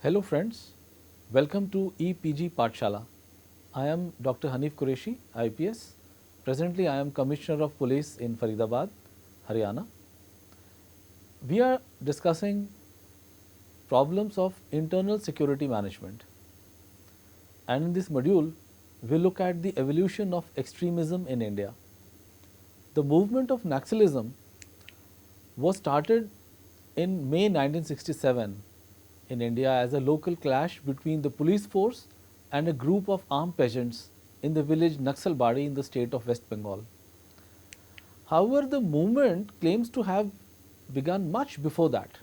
Hello friends, welcome to EPG Pathshala. I am Dr. Hanif Qureshi, IPS. Presently I am Commissioner of Police in Faridabad, Haryana. We are discussing problems of internal security management. And in this module, we look at the evolution of extremism in India. The movement of Naxalism was started in May 1967 in India as a local clash between the police force and a group of armed peasants in the village Naxalbari in the state of West Bengal. However, the movement claims to have begun much before that,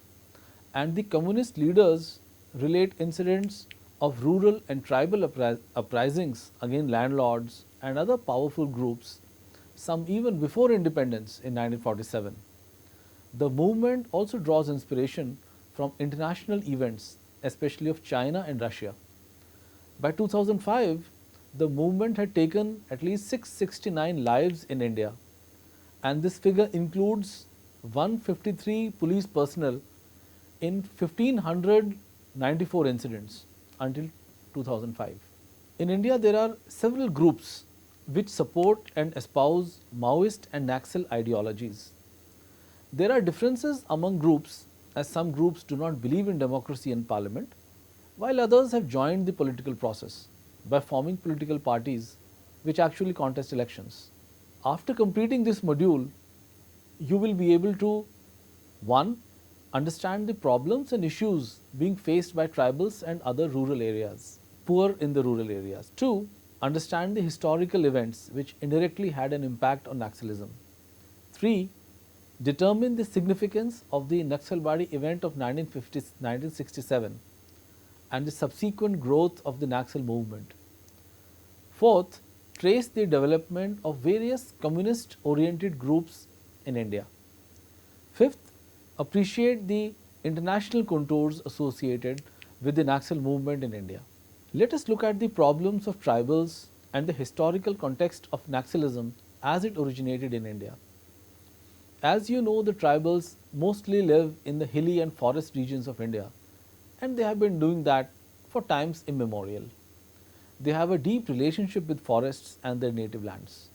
and the communist leaders relate incidents of rural and tribal uprisings against landlords and other powerful groups, some even before independence in 1947. The movement also draws inspiration from international events, especially of China and Russia. By 2005, the movement had taken at least 669 lives in India, and this figure includes 153 police personnel in 1594 incidents until 2005. In India, there are several groups which support and espouse Maoist and Naxal ideologies. There are differences among groups, as some groups do not believe in democracy and parliament, while others have joined the political process by forming political parties which actually contest elections. After completing this module, you will be able to 1. Understand the problems and issues being faced by tribals and other rural areas, poor in the rural areas. 2. Understand the historical events which indirectly had an impact on Naxalism. 3. Determine the significance of the Naxalbari event of 1967 and the subsequent growth of the Naxal movement. Fourth, trace the development of various communist oriented groups in India. Fifth, appreciate the international contours associated with the Naxal movement in India. Let us look at the problems of tribals and the historical context of Naxalism as it originated in India. As you know, the tribals mostly live in the hilly and forest regions of India, and they have been doing that for times immemorial. They have a deep relationship with forests and their native lands.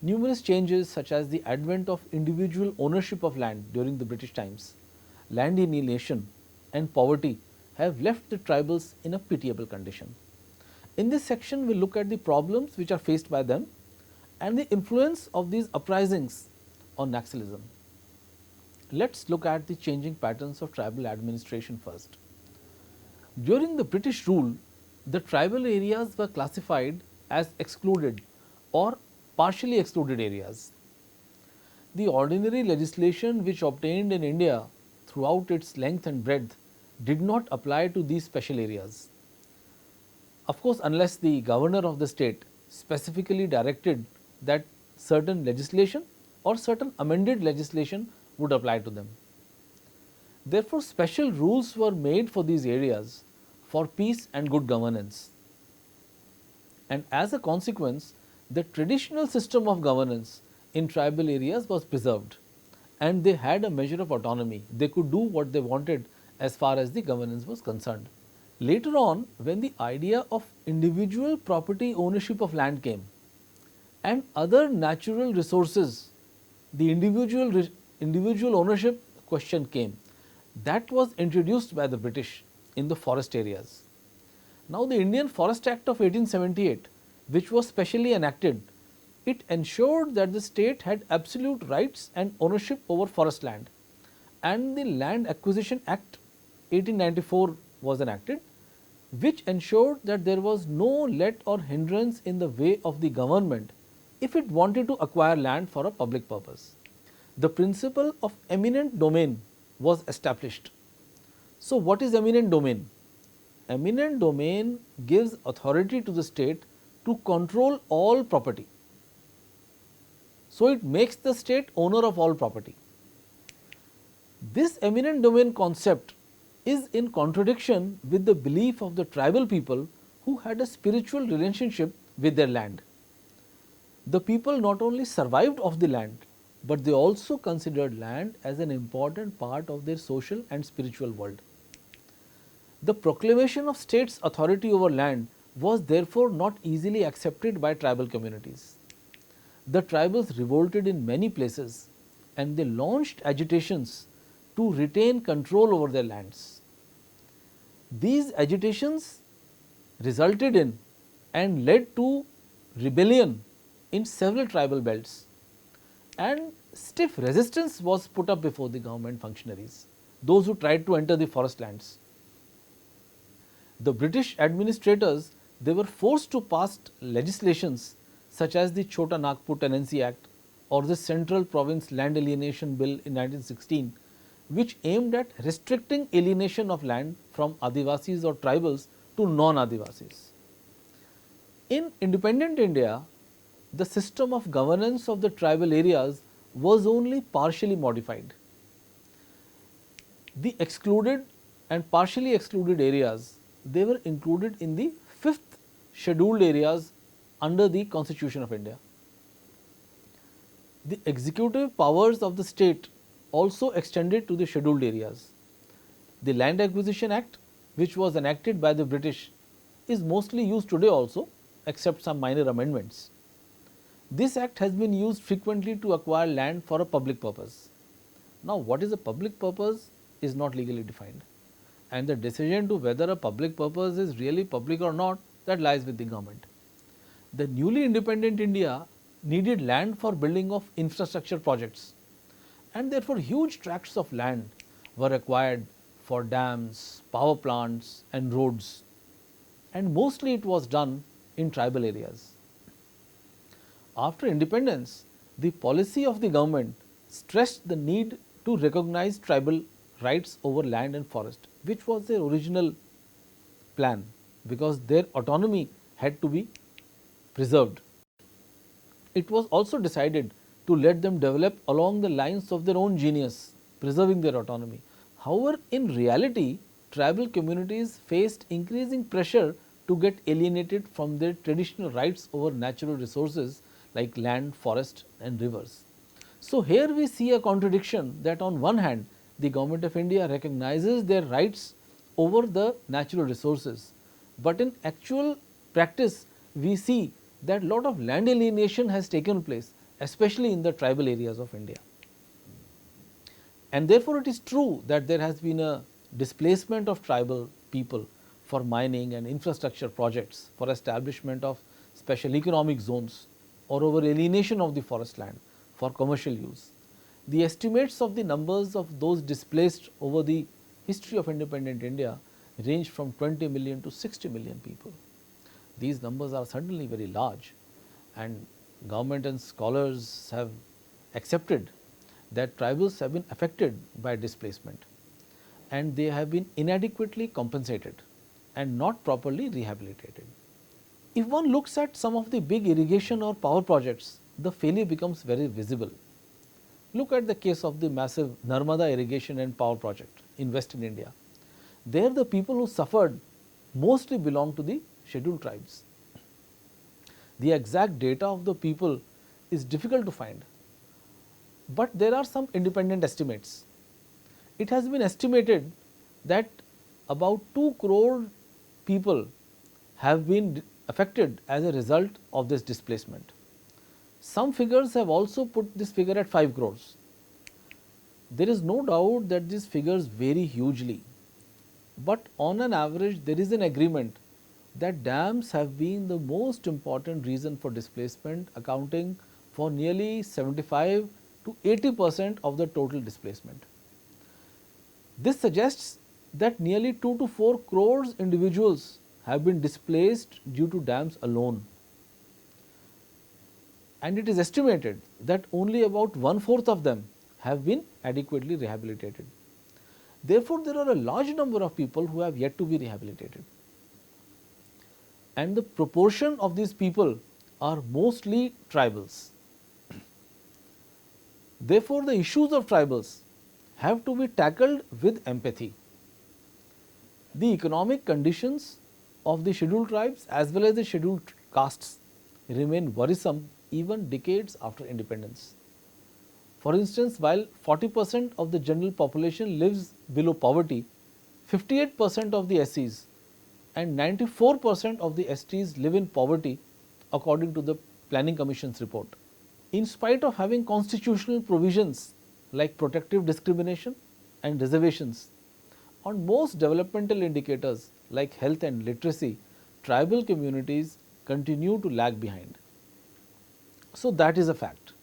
Numerous changes, such as the advent of individual ownership of land during the British times, land alienation, and poverty, have left the tribals in a pitiable condition. In this section, we will look at the problems which are faced by them and the influence of these uprisings on Naxalism. Let us look at the changing patterns of tribal administration first. During the British rule, the tribal areas were classified as excluded or partially excluded areas. The ordinary legislation which obtained in India throughout its length and breadth did not apply to these special areas. Of course, unless the governor of the state specifically directed that certain legislation or certain amended legislation would apply to them. Therefore, special rules were made for these areas for peace and good governance. And as a consequence, the traditional system of governance in tribal areas was preserved, and they had a measure of autonomy. They could do what they wanted as far as the governance was concerned. Later on, when the idea of individual property ownership of land came and other natural resources, the individual ownership question came. That was introduced by the British in the forest areas. Now, the Indian Forest Act of 1878, which was specially enacted, it ensured that the state had absolute rights and ownership over forest land, and the Land Acquisition Act 1894 was enacted, which ensured that there was no let or hindrance in the way of the government if it wanted to acquire land for a public purpose. The principle of eminent domain was established. So, what is eminent domain? Eminent domain gives authority to the state to control all property. So, it makes the state owner of all property. This eminent domain concept is in contradiction with the belief of the tribal people who had a spiritual relationship with their land. The people not only survived off the land, but they also considered land as an important part of their social and spiritual world. The proclamation of states' authority over land was therefore not easily accepted by tribal communities. The tribals revolted in many places and they launched agitations to retain control over their lands. These agitations resulted in and led to rebellion in several tribal belts, and stiff resistance was put up before the government functionaries, those who tried to enter the forest lands. The British administrators, they were forced to pass legislations such as the Chota Nagpur Tenancy Act or the Central Province Land Alienation Bill in 1916, which aimed at restricting alienation of land from Adivasis or tribals to non-Adivasis. In independent India, the system of governance of the tribal areas was only partially modified. The excluded and partially excluded areas, they were included in the 5th scheduled areas under the Constitution of India. The executive powers of the state also extended to the scheduled areas. The Land Acquisition Act, which was enacted by the British, is mostly used today also, except some minor amendments. This act has been used frequently to acquire land for a public purpose. Now, what is a public purpose is not legally defined, and the decision to whether a public purpose is really public or not, that lies with the government. The newly independent India needed land for building of infrastructure projects, and therefore huge tracts of land were acquired for dams, power plants and roads, and mostly it was done in tribal areas. After independence, the policy of the government stressed the need to recognize tribal rights over land and forest, which was their original plan, because their autonomy had to be preserved. It was also decided to let them develop along the lines of their own genius, preserving their autonomy. However, in reality, tribal communities faced increasing pressure to get alienated from their traditional rights over natural resources like land, forest and rivers. So, here we see a contradiction that on one hand the Government of India recognizes their rights over the natural resources, but in actual practice we see that lot of land alienation has taken place, especially in the tribal areas of India. And therefore, it is true that there has been a displacement of tribal people for mining and infrastructure projects, for establishment of special economic zones or over alienation of the forest land for commercial use. The estimates of the numbers of those displaced over the history of independent India range from 20 million to 60 million people. These numbers are certainly very large, and government and scholars have accepted that tribals have been affected by displacement and they have been inadequately compensated and not properly rehabilitated. If one looks at some of the big irrigation or power projects, the failure becomes very visible. Look at the case of the massive Narmada irrigation and power project in Western India. There the people who suffered mostly belong to the scheduled tribes. The exact data of the people is difficult to find, but there are some independent estimates. It has been estimated that about 2 crore people have been affected as a result of this displacement. Some figures have also put this figure at 5 crores. There is no doubt that these figures vary hugely, but on an average there is an agreement that dams have been the most important reason for displacement, accounting for nearly 75 to 80% of the total displacement. This suggests that nearly 2 to 4 crores individuals have been displaced due to dams alone, and it is estimated that only about 1/4 of them have been adequately rehabilitated. Therefore, there are a large number of people who have yet to be rehabilitated, and the proportion of these people are mostly tribals. Therefore, the issues of tribals have to be tackled with empathy. The economic conditions of the scheduled tribes as well as the scheduled castes remain worrisome even decades after independence. For instance, while 40% of the general population lives below poverty, 58% of the SCs and 94% of the STs live in poverty according to the Planning Commission's report. In spite of having constitutional provisions like protective discrimination and reservations, on most developmental indicators like health and literacy, tribal communities continue to lag behind. So, that is a fact.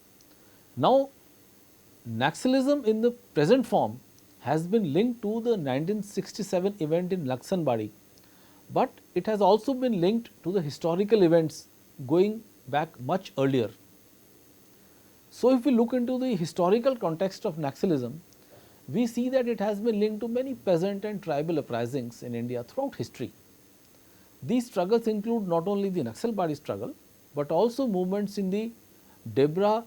Now, Naxalism in the present form has been linked to the 1967 event in Laksanbari, but it has also been linked to the historical events going back much earlier. So, if we look into the historical context of Naxalism, we see that it has been linked to many peasant and tribal uprisings in India throughout history. These struggles include not only the Naxalbari struggle, but also movements in the Debra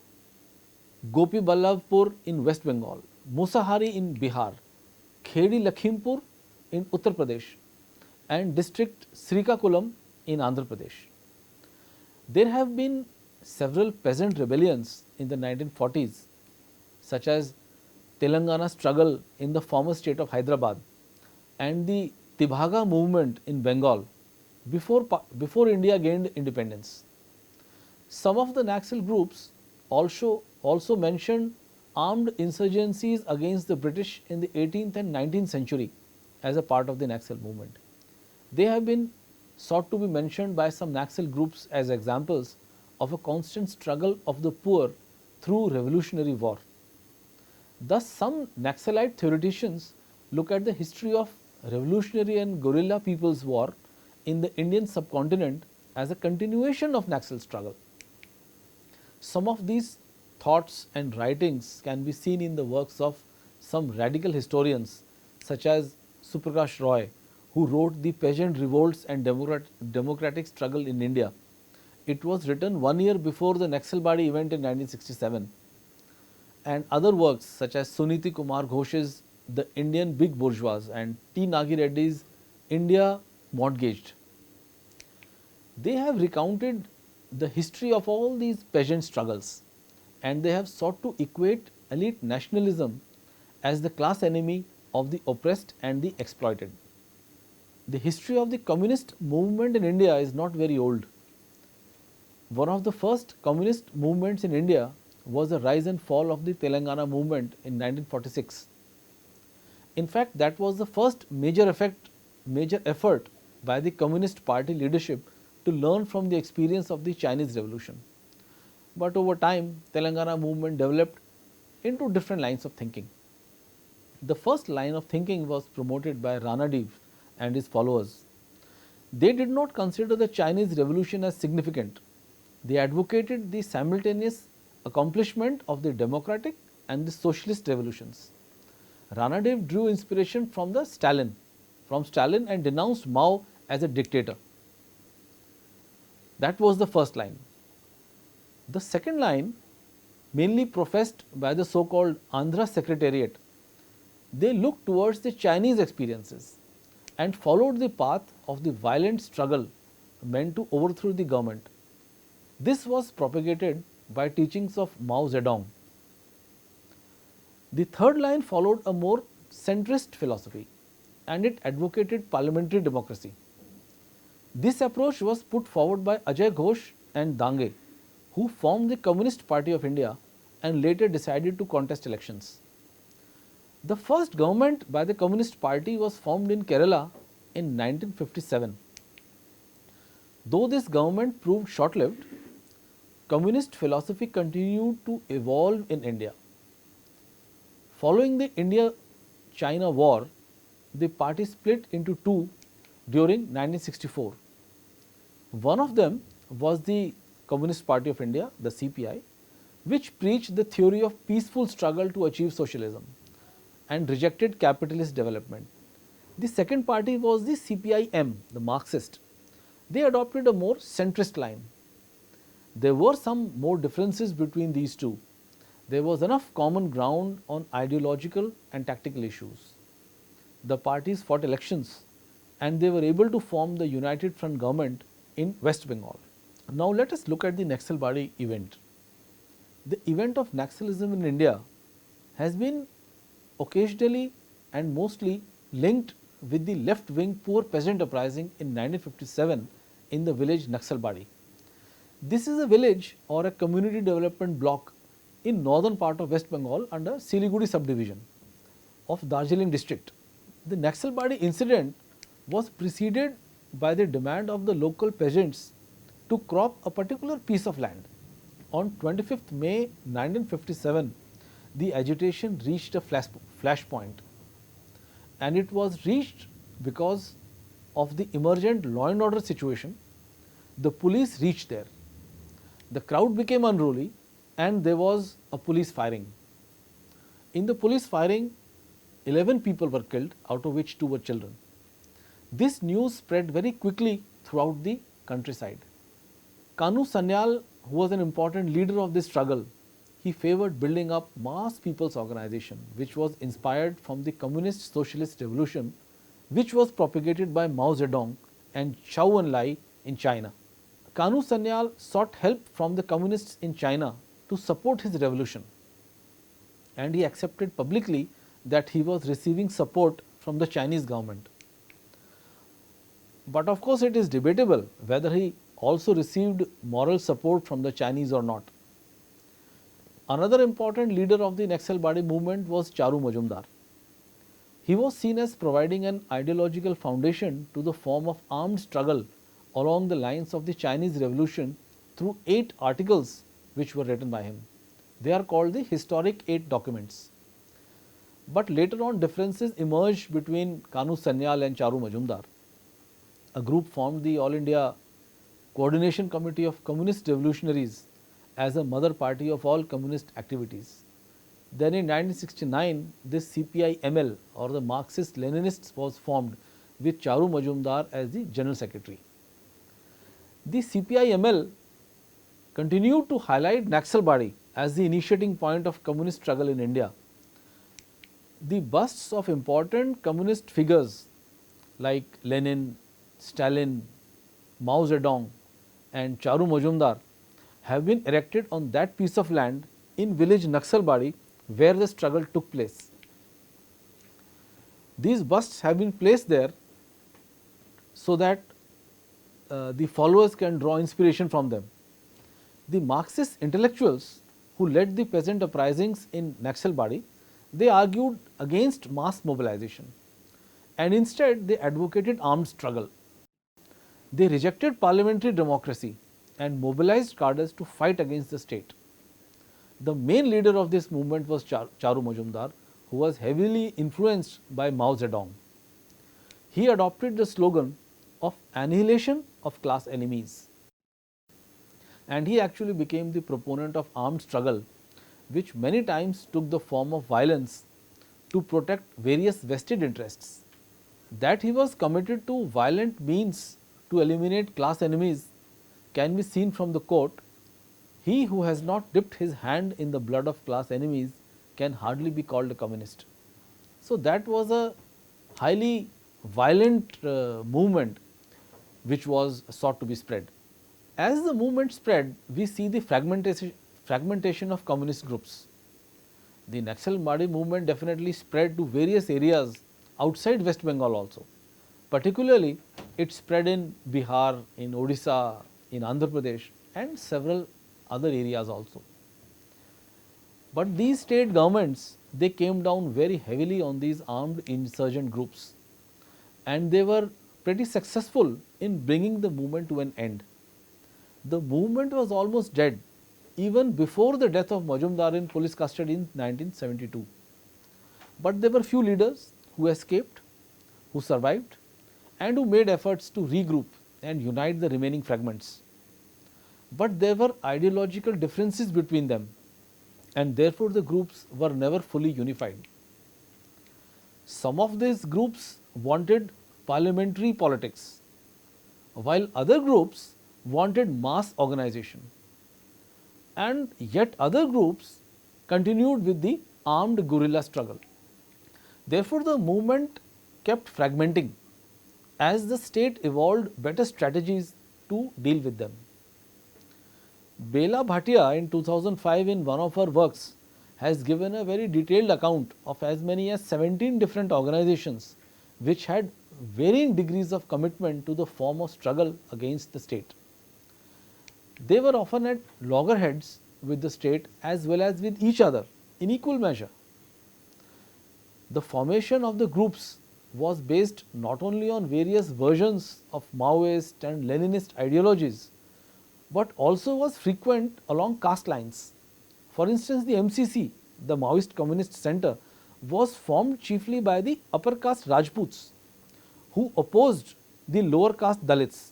Gopi Ballabpur in West Bengal, Musahari in Bihar, Khedi Lakhimpur in Uttar Pradesh, and district Srikakulam in Andhra Pradesh. There have been several peasant rebellions in the 1940s, such as Telangana struggle in the former state of Hyderabad and the Tibhaga movement in Bengal before India gained independence. Some of the Naxal groups also mentioned armed insurgencies against the British in the 18th and 19th century as a part of the Naxal movement. They have been sought to be mentioned by some Naxal groups as examples of a constant struggle of the poor through revolutionary war. Thus, some Naxalite theoreticians look at the history of revolutionary and guerrilla people's war in the Indian subcontinent as a continuation of Naxal struggle. Some of these thoughts and writings can be seen in the works of some radical historians such as Suprakash Roy, who wrote The Peasant Revolts and Democratic Struggle in India. It was written 1 year before the Naxalbari event in 1967. And other works such as Suniti Kumar Ghosh's The Indian Big Bourgeois and T. Nagi Reddy's India Mortgaged. They have recounted the history of all these peasant struggles, and they have sought to equate elite nationalism as the class enemy of the oppressed and the exploited. The history of the communist movement in India is not very old. One of the first communist movements in India was the rise and fall of the Telangana movement in 1946. In fact, that was the first major effort by the Communist Party leadership to learn from the experience of the Chinese Revolution. But over time, Telangana movement developed into different lines of thinking. The first line of thinking was promoted by Ranadive and his followers. They did not consider the Chinese Revolution as significant. They advocated the simultaneous accomplishment of the democratic and the socialist revolutions. Ranadive drew inspiration from Stalin and denounced Mao as a dictator. That was the first line. The second line, mainly professed by the so-called Andhra Secretariat, they looked towards the Chinese experiences and followed the path of the violent struggle meant to overthrow the government. This was propagated by teachings of Mao Zedong. The third line followed a more centrist philosophy, and it advocated parliamentary democracy. This approach was put forward by Ajay Ghosh and Dange, who formed the Communist Party of India and later decided to contest elections. The first government by the Communist Party was formed in Kerala in 1957. Though this government proved short-lived, communist philosophy continued to evolve in India. Following the India-China war, the party split into two during 1964. One of them was the Communist Party of India, the CPI, which preached the theory of peaceful struggle to achieve socialism and rejected capitalist development. The second party was the CPI-M, the Marxist. They adopted a more centrist line. There were some more differences between these two. There was enough common ground on ideological and tactical issues. The parties fought elections and they were able to form the United Front government in West Bengal. Now let us look at the Naxalbari event. The event of Naxalism in India has been occasionally and mostly linked with the left-wing poor peasant uprising in 1957 in the village Naxalbari. This is a village or a community development block in northern part of West Bengal under Siliguri subdivision of Darjeeling district. The Naxalbari incident was preceded by the demand of the local peasants to crop a particular piece of land. On 25th May 1957, the agitation reached a flashpoint, and it was reached because of the emergent law and order situation. The police reached there. The crowd became unruly and there was a police firing. In the police firing, 11 people were killed, out of which 2 were children. This news spread very quickly throughout the countryside. Kanu Sanyal, who was an important leader of this struggle, he favored building up mass people's organization, which was inspired from the communist socialist revolution, which was propagated by Mao Zedong and Zhou Enlai in China. Kanu Sanyal sought help from the communists in China to support his revolution, and he accepted publicly that he was receiving support from the Chinese government. But of course, it is debatable whether he also received moral support from the Chinese or not. Another important leader of the Naxalbari movement was Charu Majumdar. He was seen as providing an ideological foundation to the form of armed struggle along the lines of the Chinese Revolution through 8 articles which were written by him. They are called the historic 8 documents. But later on, differences emerged between Kanu Sanyal and Charu Majumdar. A group formed the All India Coordination Committee of Communist Revolutionaries as a mother party of all communist activities. Then in 1969, this CPI-ML or the Marxist-Leninists was formed with Charu Majumdar as the General Secretary. The CPI-ML continued to highlight Naxalbari as the initiating point of communist struggle in India. The busts of important communist figures like Lenin, Stalin, Mao Zedong and Charu Majumdar have been erected on that piece of land in village Naxalbari where the struggle took place. These busts have been placed there so that the followers can draw inspiration from them. The Marxist intellectuals who led the peasant uprisings in Naxalbari, they argued against mass mobilization and instead they advocated armed struggle. They rejected parliamentary democracy and mobilized cadres to fight against the state. The main leader of this movement was Charu Majumdar, who was heavily influenced by Mao Zedong. He adopted the slogan of annihilation of class enemies, and he actually became the proponent of armed struggle, which many times took the form of violence to protect various vested interests. That he was committed to violent means to eliminate class enemies can be seen from the quote, "He who has not dipped his hand in the blood of class enemies can hardly be called a communist." So, that was a highly violent movement which was sought to be spread. As the movement spread, we see the fragmentation of communist groups. The Naxalbari movement definitely spread to various areas outside West Bengal also. Particularly, it spread in Bihar, in Odisha, in Andhra Pradesh and several other areas also. But these state governments, they came down very heavily on these armed insurgent groups, and they were pretty successful in bringing the movement to an end. The movement was almost dead even before the death of Majumdar in police custody in 1972. But there were few leaders who escaped, who survived and who made efforts to regroup and unite the remaining fragments. But there were ideological differences between them, and therefore the groups were never fully unified. Some of these groups wanted parliamentary politics, while other groups wanted mass organization, and yet other groups continued with the armed guerrilla struggle. Therefore, the movement kept fragmenting as the state evolved better strategies to deal with them. Bela Bhatia in 2005 in one of her works has given a very detailed account of as many as 17 different organizations which had varying degrees of commitment to the form of struggle against the state. They were often at loggerheads with the state as well as with each other in equal measure. The formation of the groups was based not only on various versions of Maoist and Leninist ideologies, but also was frequent along caste lines. For instance, the MCC, the Maoist Communist Centre, was formed chiefly by the upper caste Rajputs who opposed the lower caste Dalits.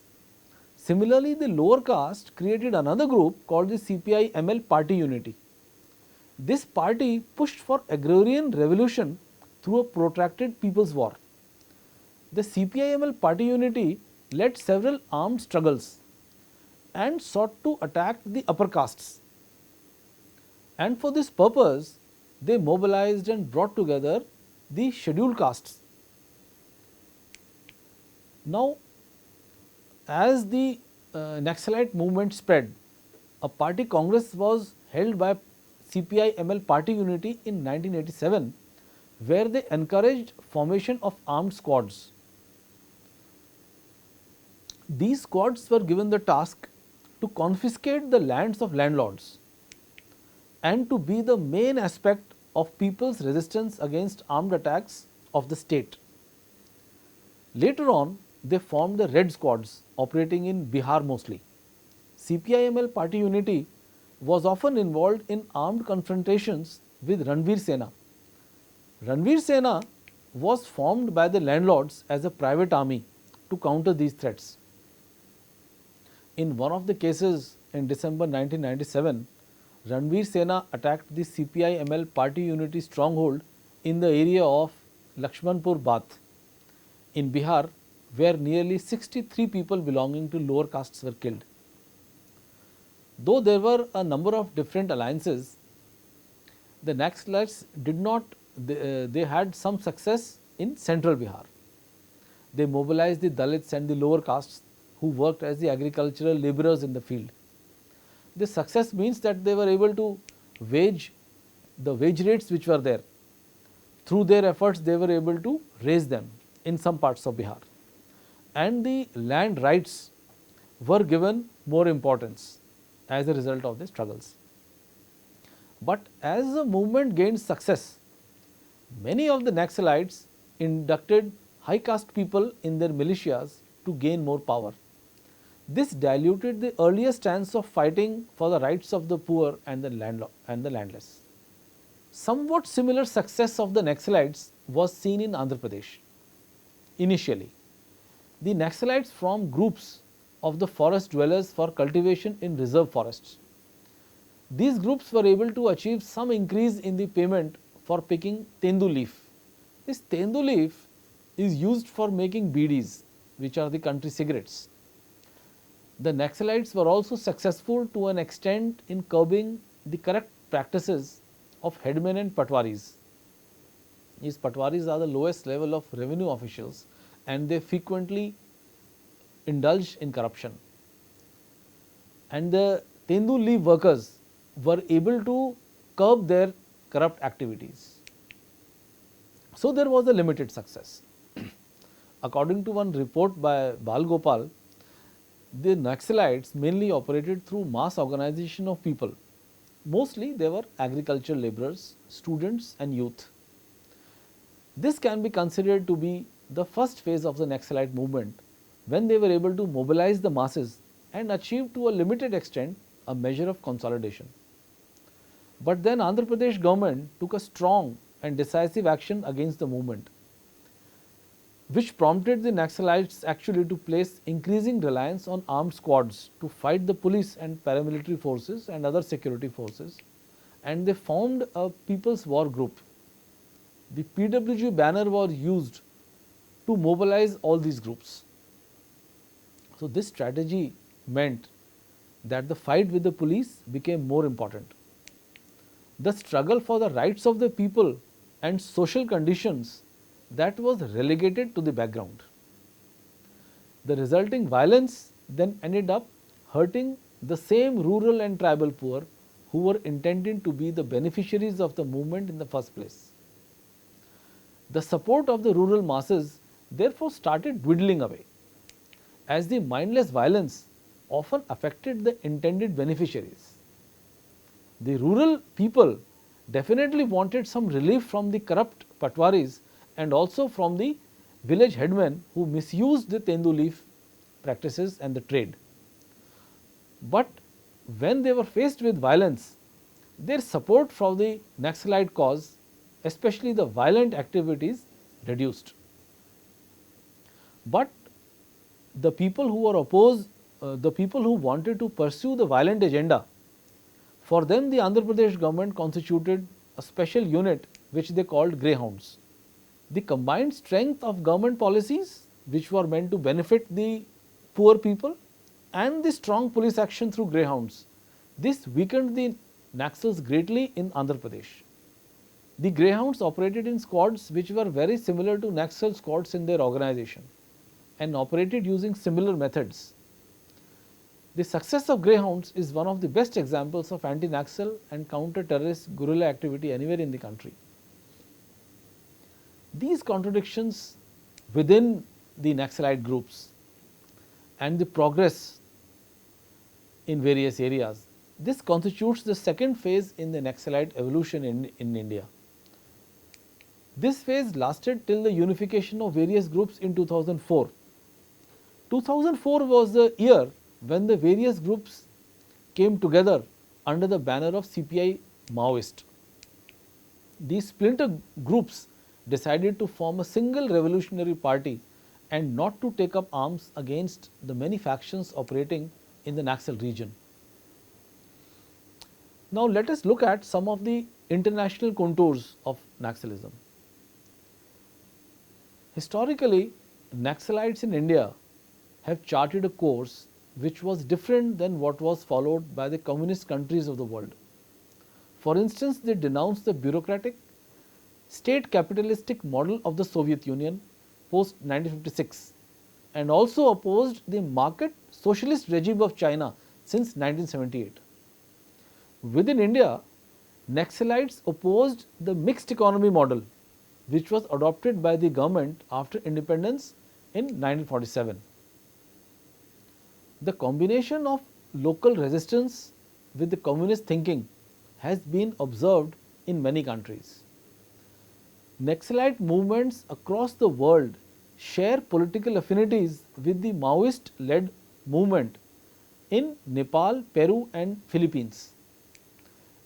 Similarly, the lower caste created another group called the CPI-ML Party Unity. This party pushed for agrarian revolution through a protracted people's war. The CPI-ML Party Unity led several armed struggles and sought to attack the upper castes. And for this purpose, they mobilized and brought together the scheduled castes. Now, as the Naxalite movement spread, a party congress was held by CPI-ML Party Unity in 1987, where they encouraged formation of armed squads. These squads were given the task to confiscate the lands of landlords and to be the main aspect of people's resistance against armed attacks of the state. Later on, they formed the Red Squads operating in Bihar mostly. CPI-ML Party Unity was often involved in armed confrontations with Ranveer Sena. Ranveer Sena was formed by the landlords as a private army to counter these threats. In one of the cases in December 1997, Ranveer Sena attacked the CPI-ML Party Unity stronghold in the area of Lakshmanpur Bath in Bihar, where nearly 63 people belonging to lower castes were killed. Though there were a number of different alliances, the Naxalites did not, they had some success in central Bihar. They mobilized the Dalits and the lower castes who worked as the agricultural laborers in the field. This success means that they were able to wage the wage rates which were there. Through their efforts, they were able to raise them in some parts of Bihar. And the land rights were given more importance as a result of the struggles. But as the movement gained success, many of the Naxalites inducted high caste people in their militias to gain more power. This diluted the earlier stance of fighting for the rights of the poor and the landless. Somewhat similar success of the Naxalites was seen in Andhra Pradesh. Initially, the Naxalites formed groups of the forest dwellers for cultivation in reserve forests. These groups were able to achieve some increase in the payment for picking tendu leaf. This tendu leaf is used for making bidis, which are the country cigarettes. The Naxalites were also successful to an extent in curbing the corrupt practices of headmen and patwaris. These patwaris are the lowest level of revenue officials and they frequently indulge in corruption. And the tendu leaf workers were able to curb their corrupt activities. So, there was a limited success. According to one report by Bal Gopal, the Naxalites mainly operated through mass organization of people. Mostly they were agricultural laborers, students and youth. This can be considered to be the first phase of the Naxalite movement, when they were able to mobilize the masses and achieve to a limited extent a measure of consolidation. But then Andhra Pradesh government took a strong and decisive action against the movement, which prompted the Naxalites actually to place increasing reliance on armed squads to fight the police and paramilitary forces and other security forces, and they formed a People's War Group. The PWG banner was used to mobilize all these groups. So, this strategy meant that the fight with the police became more important. The struggle for the rights of the people and social conditions, that was relegated to the background. The resulting violence then ended up hurting the same rural and tribal poor who were intended to be the beneficiaries of the movement in the first place. The support of the rural masses therefore started dwindling away, as the mindless violence often affected the intended beneficiaries. The rural people definitely wanted some relief from the corrupt patwaris and also from the village headmen who misused the tendu leaf practices and the trade. But when they were faced with violence, their support for the Naxalite cause, especially the violent activities, reduced. But the people who were opposed, the people who wanted to pursue the violent agenda, for them the Andhra Pradesh government constituted a special unit which they called greyhounds. The combined strength of government policies which were meant to benefit the poor people and the strong police action through greyhounds, this weakened the Naxals greatly in Andhra Pradesh. The greyhounds operated in squads which were very similar to Naxal squads in their organization and operated using similar methods. The success of greyhounds is one of the best examples of anti-Naxal and counter-terrorist guerrilla activity anywhere in the country. These contradictions within the Naxalite groups and the progress in various areas, this constitutes the second phase in the Naxalite evolution in India. This phase lasted till the unification of various groups in 2004. 2004 was the year when the various groups came together under the banner of CPI Maoist. These splinter groups decided to form a single revolutionary party and not to take up arms against the many factions operating in the Naxal region. Now let us look at some of the international contours of Naxalism. Historically, Naxalites in India have charted a course which was different than what was followed by the communist countries of the world. For instance, they denounced the bureaucratic, state capitalistic model of the Soviet Union post 1956 and also opposed the market socialist regime of China since 1978. Within India, Naxalites opposed the mixed economy model which was adopted by the government after independence in 1947. The combination of local resistance with the communist thinking has been observed in many countries. Naxalite movements across the world share political affinities with the Maoist-led movement in Nepal, Peru and Philippines.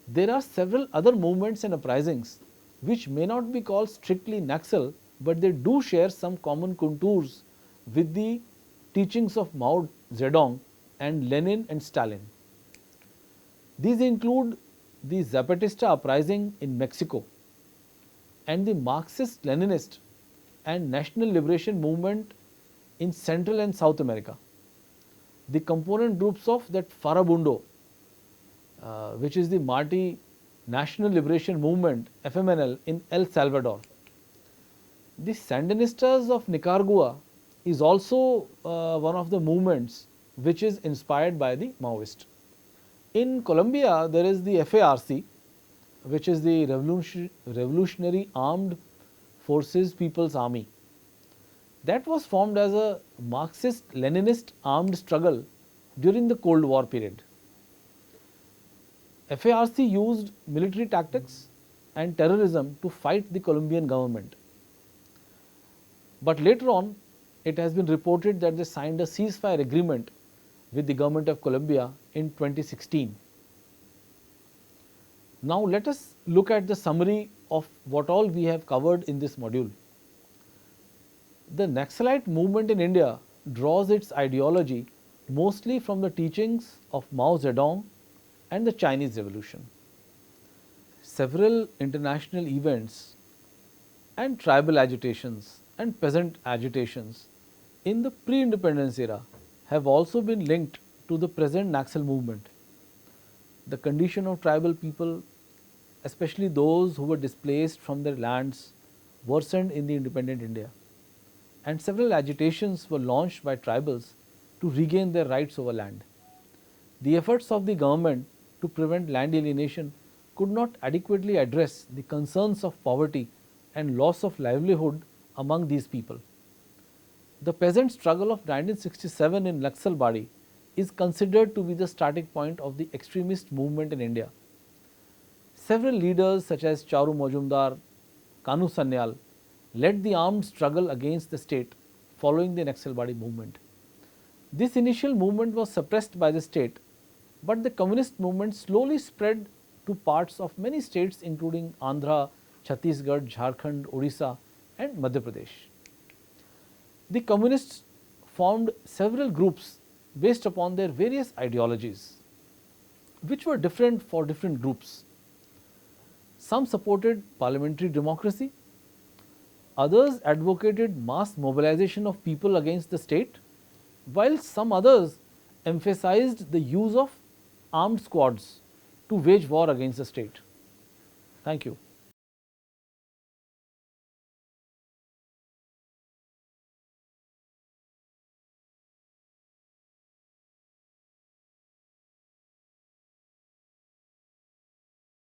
There are several other movements and uprisings which may not be called strictly Naxal, but they do share some common contours with the teachings of Mao Zedong and Lenin and Stalin. These include the Zapatista uprising in Mexico and the Marxist-Leninist and National Liberation Movement in Central and South America. The component groups of that Farabundo, which is the Marti National Liberation Movement FMNL in El Salvador. The Sandinistas of Nicaragua is also one of the movements which is inspired by the Maoist. In Colombia, there is the FARC, which is the Revolutionary Armed Forces People's Army. That was formed as a Marxist-Leninist armed struggle during the Cold War period. FARC used military tactics and terrorism to fight the Colombian government. But later on, it has been reported that they signed a ceasefire agreement with the government of Colombia in 2016. Now let us look at the summary of what all we have covered in this module. The Naxalite movement in India draws its ideology mostly from the teachings of Mao Zedong and the Chinese Revolution. Several international events and tribal agitations and peasant agitations in the pre-independence era have also been linked to the present Naxal movement. The condition of tribal people, especially those who were displaced from their lands, worsened in the independent India, and several agitations were launched by tribals to regain their rights over land. The efforts of the government to prevent land alienation could not adequately address the concerns of poverty and loss of livelihood among these people. The peasant struggle of 1967 in Naxalbari is considered to be the starting point of the extremist movement in India. Several leaders such as Charu Majumdar, Kanu Sanyal led the armed struggle against the state following the Naxalbari movement. This initial movement was suppressed by the state, but the communist movement slowly spread to parts of many states including Andhra, Chhattisgarh, Jharkhand, Odisha and Madhya Pradesh. The communists formed several groups based upon their various ideologies, which were different for different groups. Some supported parliamentary democracy, others advocated mass mobilization of people against the state, while some others emphasized the use of armed squads to wage war against the state. Thank you.